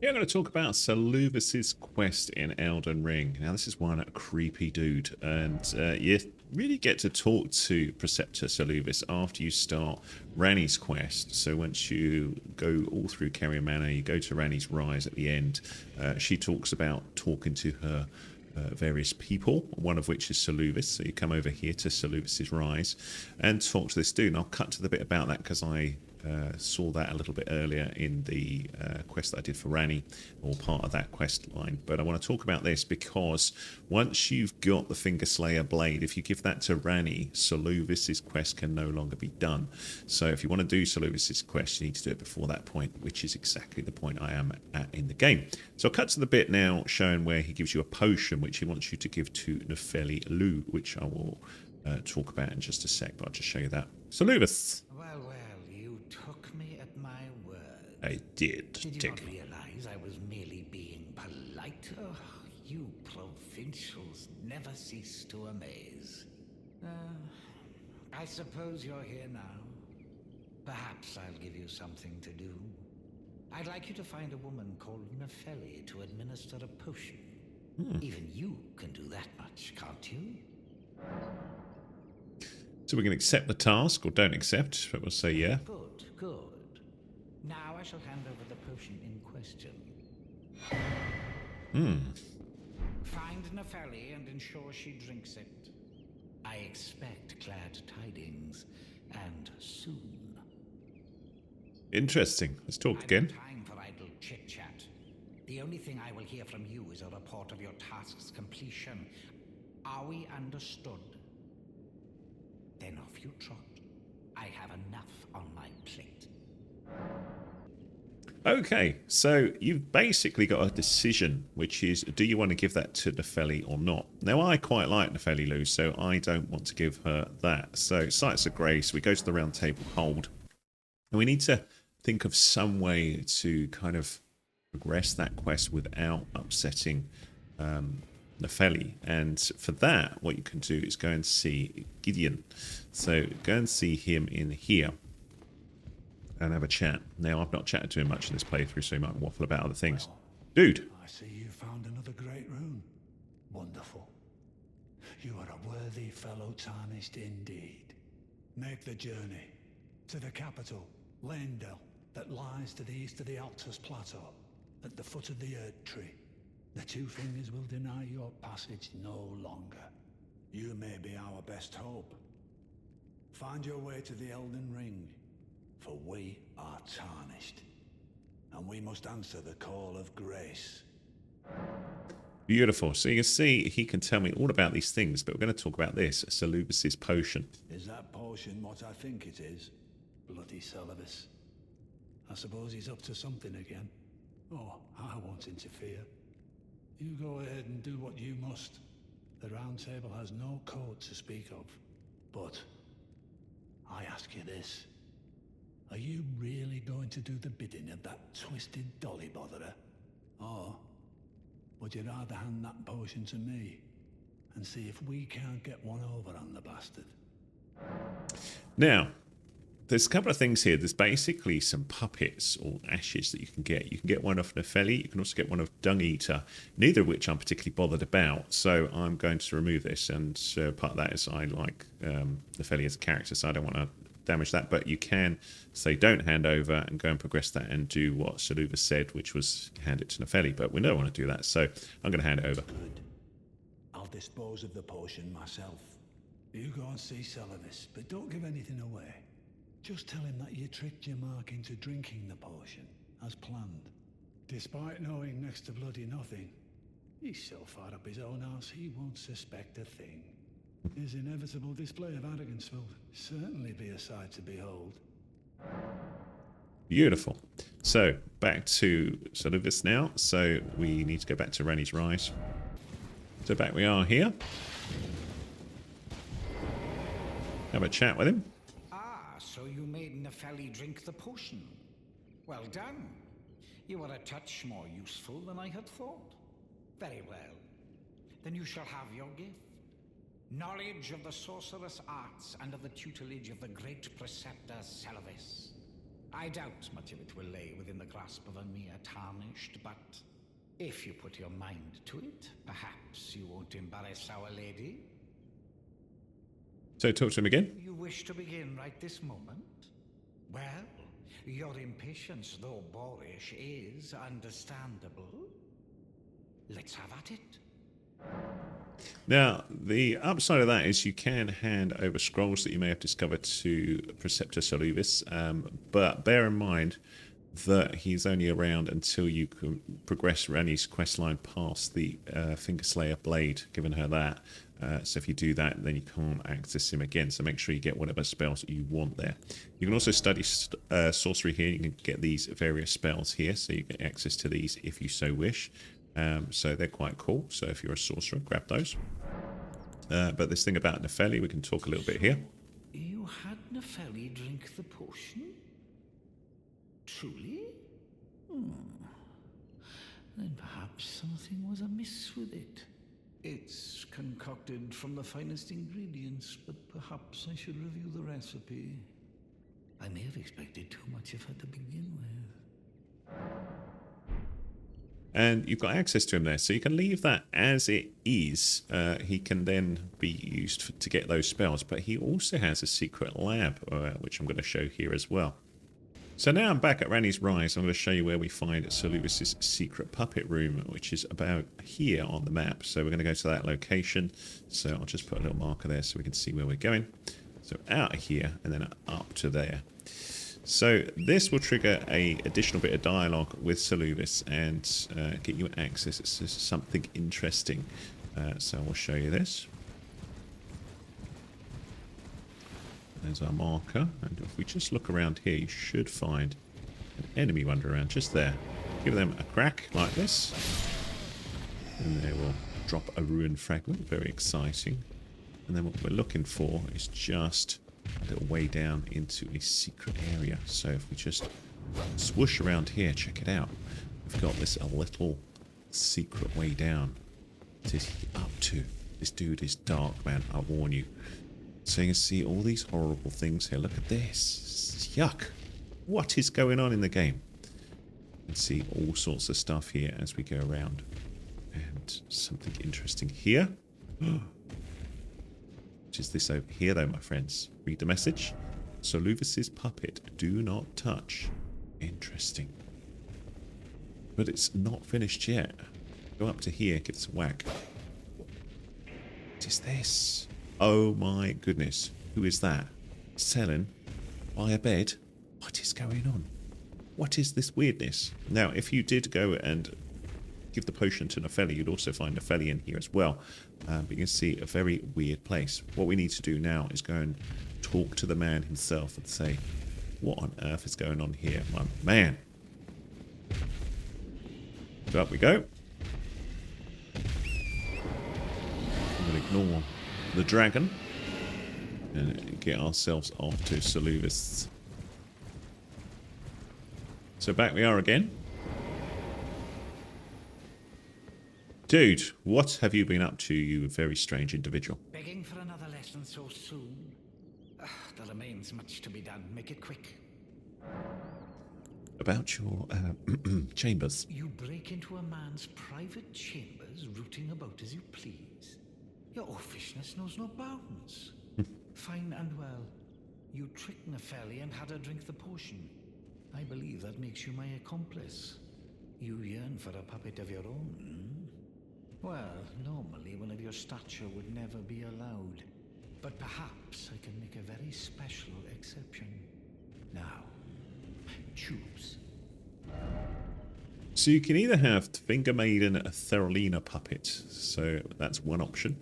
Yeah, I'm going to talk about Seluvis's quest in Elden Ring. Now, this is one creepy dude, and you really get to talk to Preceptor Seluvis after you start Ranni's quest. So once you go all through Carrier Manor, you go to Ranni's Rise at the end. She talks about talking to her various people, one of which is Seluvis. So you come over here to Seluvis's Rise and talk to this dude. And I'll cut to the bit about that because I saw that a little bit earlier in the quest that I did for Ranni, or part of that quest line. But I want to talk about this because once you've got the fingerslayer blade, if you give that to Ranni, Seluvis's quest can no longer be done. So if you want to do Seluvis's quest, you need to do it before that point, which is exactly the point I am at in the game. So I'll cut to the bit now showing where he gives you a potion, which he wants you to give to Nefeli Lu, which I will talk about in just a sec, but I'll just show you that. Seluvis! Well, you took me at my word. I did. Did you not realize I was merely being polite? Oh, you provincials never cease to amaze. I suppose you're here now. Perhaps I'll give you something to do. I'd like you to find a woman called Nefeli to administer a potion. Even you can do that much, can't you? So we can accept the task or don't accept, but we'll say yeah. Good, good. Now I shall hand over the potion in question. Find Nefeli and ensure she drinks it. I expect glad tidings, and soon. Interesting. Let's talk again. No time for idle chit-chat. The only thing I will hear from you is a report of your task's completion. Are we understood? Then off you trot. I have enough on my plate. Okay, so you've basically got a decision, which is, do you want to give that to Nefeli or not? Now, I quite like Nefeli Lu, so I don't want to give her that. So, Sights of Grace, we go to the round table hold, and we need to think of some way to kind of progress that quest without upsetting Nefeli. And for that, what you can do is go and see Gideon. So go and see him in here and have a chat. Now, I've not chatted to him much in this playthrough, so he might waffle about other things. Well, Dude! I see you found another great rune. Wonderful. You are a worthy fellow tarnished indeed. Make the journey to the capital, Leyndell, that lies to the east of the Altus Plateau, at the foot of the Erd Tree. The Two Fingers will deny your passage no longer. You may be our best hope. Find your way to the Elden Ring, for we are tarnished, and we must answer the call of grace. Beautiful. So you can see he can tell me all about these things, but we're going to talk about this, Seluvis's potion. Is that potion what I think it is? Bloody Seluvis. I suppose he's up to something again. Oh, I won't interfere. You go ahead and do what you must. The Round Table has no code to speak of. But I ask you this. Are you really going to do the bidding of that twisted dolly botherer? Or would you rather hand that potion to me and see if we can't get one over on the bastard? Now, there's a couple of things here. There's basically some puppets or ashes that you can get. You can get one off Nefeli. You can also get one of Dung Eater, neither of which I'm particularly bothered about. So I'm going to remove this. And part of that is I like Nefeli as a character, so I don't want to damage that. But you can say don't hand over and go and progress that and do what Seluvis said, which was hand it to Nefeli. But we don't want to do that, so I'm going to hand it over. Good. I'll dispose of the potion myself. You go and see Seluvis, but don't give anything away. Just tell him that you tricked your mark into drinking the potion, as planned. Despite knowing next to bloody nothing, he's so far up his own arse he won't suspect a thing. His inevitable display of arrogance will certainly be a sight to behold. Beautiful. So, back to Seluvis now. So, we need to go back to Ranni's Rise. So, back we are here. Have a chat with him. So you made Nefeli drink the potion. Well done. You are a touch more useful than I had thought. Very well. Then you shall have your gift. Knowledge of the sorcerous arts under the tutelage of the great preceptor Seluvis. I doubt much of it will lay within the grasp of a mere tarnished, but if you put your mind to it, perhaps you won't embarrass our lady. So talk to him again. You wish to begin right this moment? Well, your impatience, though boorish, is understandable. Let's have at it. Now, the upside of that is you can hand over scrolls that you may have discovered to Preceptor Seluvis, but bear in mind that he's only around until you can progress Ranni's questline past the fingerslayer blade, giving her that. So if you do that, then you can't access him again. So make sure you get whatever spells you want there. You can also study sorcery here. You can get these various spells here, so you get access to these if you so wish. So they're quite cool. So if you're a sorcerer, grab those. But this thing about Nefeli, we can talk a little bit here. You had Nefeli drink the potion? Truly? Then perhaps something was amiss with it. It's concocted from the finest ingredients, but perhaps I should review the recipe. I may have expected too much of her to begin with. And you've got access to him there, so you can leave that as it is. He can then be used to get those spells, but he also has a secret lab, which I'm going to show here as well. So now I'm back at Ranni's Rise. I'm going to show you where we find Seluvis's secret puppet room, which is about here on the map. So we're going to go to that location. So I'll just put a little marker there so we can see where we're going. So out of here and then up to there. So this will trigger a additional bit of dialogue with Seluvis and get you access to something interesting. So we'll show you this. There's our marker, and if we just look around here, you should find an enemy wander around just there. Give them a crack like this, and they will drop a ruined fragment. Very exciting. And then what we're looking for is just a little way down into a secret area. So if we just swoosh around here, check it out. We've got this a little secret way down. What is he up to? This dude is dark, man. I warn you. So you can see all these horrible things here. Look at this. Yuck. What is going on in the game? You can see all sorts of stuff here as we go around. And something interesting here. What is this over here, though, my friends? Read the message. Seluvis's puppet. Do not touch. Interesting. But it's not finished yet. Go up to here. Give this a whack. What is this? Oh my goodness. Who is that? Selling by a bed? What is going on? What is this weirdness? Now, if you did go and give the potion to Nefeli, you'd also find Nefeli in here as well. But you can see a very weird place. What we need to do now is go and talk to the man himself and say, what on earth is going on here, my man? So up we go. We'll ignore the dragon and get ourselves off to Seluvis. So back we are again. Dude, what have you been up to, you very strange individual? Begging for another lesson so soon? There remains much to be done. Make it quick. About your chambers. You break into a man's private chambers, rooting about as you please. Your offishness knows no bounds. Fine and well. You tricked Nefeli and had her drink the potion. I believe that makes you my accomplice. You yearn for a puppet of your own, hmm? Well, normally one of your stature would never be allowed. But perhaps I can make a very special exception. Now, choose. So you can either have Finger Maiden Theralina puppet, so that's one option,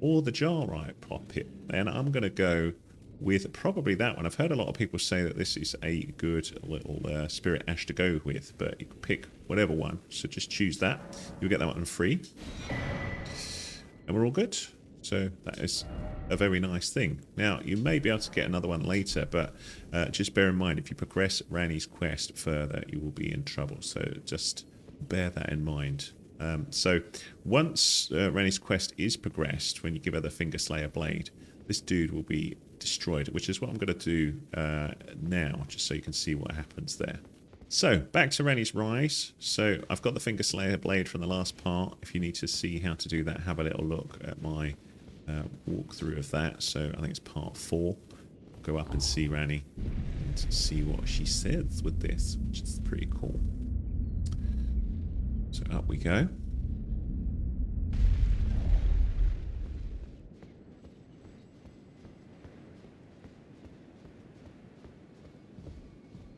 or the Jarite puppet. And I'm going to go with probably that one. I've heard a lot of people say that this is a good little spirit ash to go with, but you can pick whatever one. So just choose that. You'll get that one free. And we're all good. So that is a very nice thing. Now, you may be able to get another one later, but just bear in mind, if you progress Ranni's quest further, you will be in trouble. So just bear that in mind. So once Ranni's quest is progressed, when you give her the fingerslayer blade, this dude will be destroyed, which is what I'm going to do now, just so you can see what happens there. So, back to Ranni's Rise. So, I've got the fingerslayer blade from the last part. If you need to see how to do that, have a little look at my walkthrough of that. So, I think it's part 4. I'll go up and see Ranni and see what she says with this, which is pretty cool. So, up we go.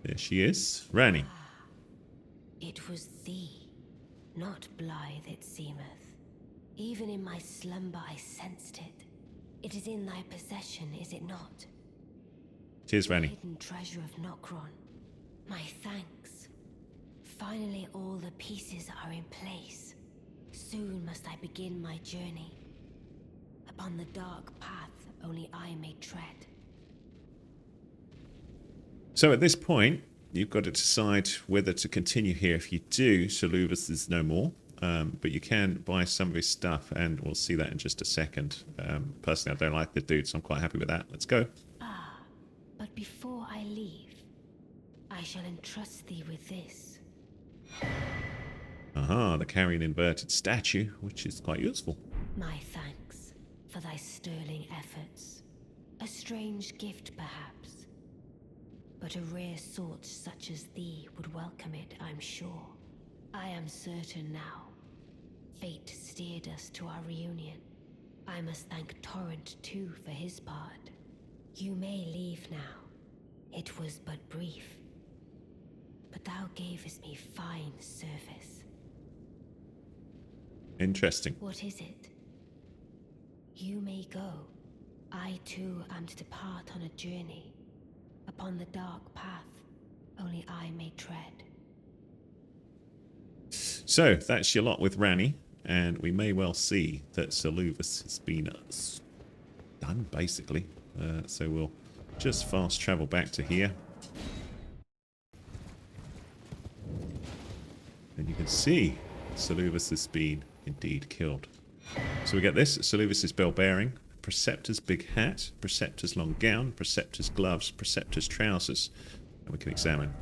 There she is. Ranni. It was thee, not blithe it seemeth. Even in my slumber I sensed it. It is in thy possession, is it not? Cheers, Ranni. Hidden treasure of Nokron. My thanks. Finally all the pieces are in place. Soon must I begin my journey. Upon the dark path only I may tread. So at this point, you've got to decide whether to continue here. If you do, Seluvis is no more. But you can buy some of his stuff, and we'll see that in just a second. Personally, I don't like the dude, so I'm quite happy with that. Let's go. But before I leave, I shall entrust thee with this. Aha, the carrying inverted statue, which is quite useful. My thanks for thy sterling efforts. A strange gift, perhaps. But a rare sort such as thee would welcome it, I'm sure. I am certain now. Fate steered us to our reunion. I must thank Torrent too for his part. You may leave now. It was but brief. But thou gavest me fine service. Interesting. What is it? You may go. I too am to depart on a journey. Upon the dark path, only I may tread. So, that's your lot with Ranni, and we may well see that Seluvis has been done, basically. So we'll just fast travel back to here. And you can see Seluvis has been indeed killed. So we get this, Seluvis' bell bearing, Preceptor's big hat, Preceptor's long gown, Preceptor's gloves, Preceptor's trousers. And we can examine.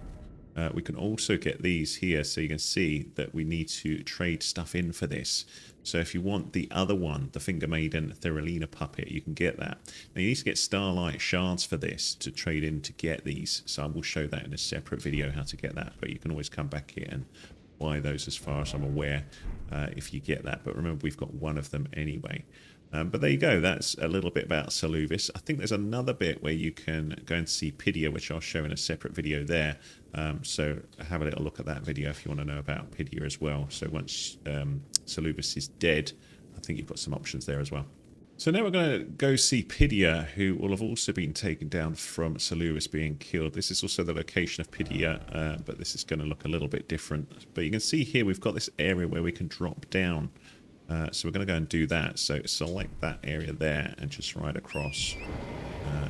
We can also get these here, so you can see that we need to trade stuff in for this. So if you want the other one, the Finger Maiden Theralina puppet, you can get that. Now you need to get Starlight shards for this to trade in to get these. So I will show that in a separate video how to get that. But you can always come back here and buy those as far as I'm aware if you get that. But remember, we've got one of them anyway. But there you go. That's a little bit about Seluvis. I think there's another bit where you can go and see Pidia, which I'll show in a separate video there. So have a little look at that video if you want to know about Pidia as well. So once Seluvis is dead, I think you've got some options there as well. So now we're going to go see Pidia, who will have also been taken down from Seluvis being killed. This is also the location of Pidia, but this is going to look a little bit different. But you can see here we've got this area where we can drop down. So we're going to go and do that. So select that area there and just ride across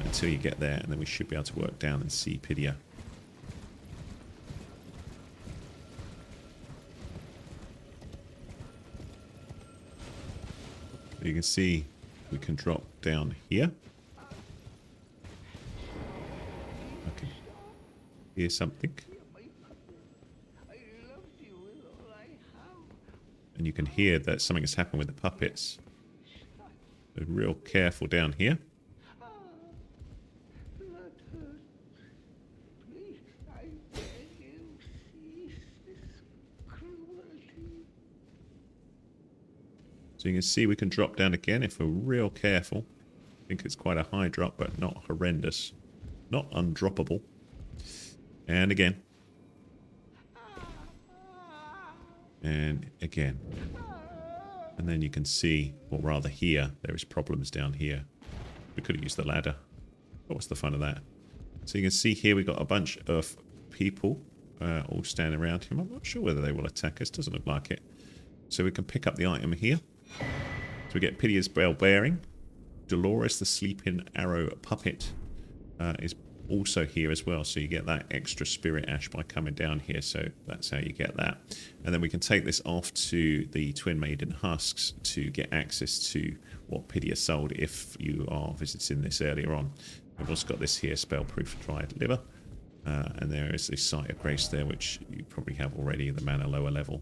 until you get there, and then we should be able to work down and see Pidia. You can see we can drop down here. I can hear something. And you can hear that something has happened with the puppets. So real careful down here. So you can see we can drop down again if we're real careful. I think it's quite a high drop, but not horrendous. Not undroppable. And again. And again. And then you can see, or rather here, there is problems down here. We could have used the ladder. But what's the fun of that? So you can see here we've got a bunch of people all standing around him. I'm not sure whether they will attack us. Doesn't look like it. So we can pick up the item here. So we get Pidia's bell bearing. Dolores, the sleeping arrow puppet, is also here as well. So you get that extra spirit ash by coming down here. So that's how you get that. And then we can take this off to the Twin Maiden Husks to get access to what Pidia sold if you are visiting this earlier on. We've also got this here, Spellproof Dried Liver. And there is the Sight of Grace there, which you probably have already, the mana lower level.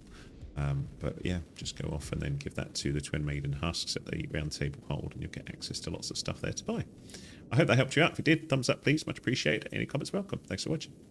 But yeah, just go off and then give that to the Twin Maiden Husks at the Round Table Hold, and you'll get access to lots of stuff there to buy. I hope that helped you out. If it did, thumbs up please, much appreciated. Any comments welcome. Thanks for watching.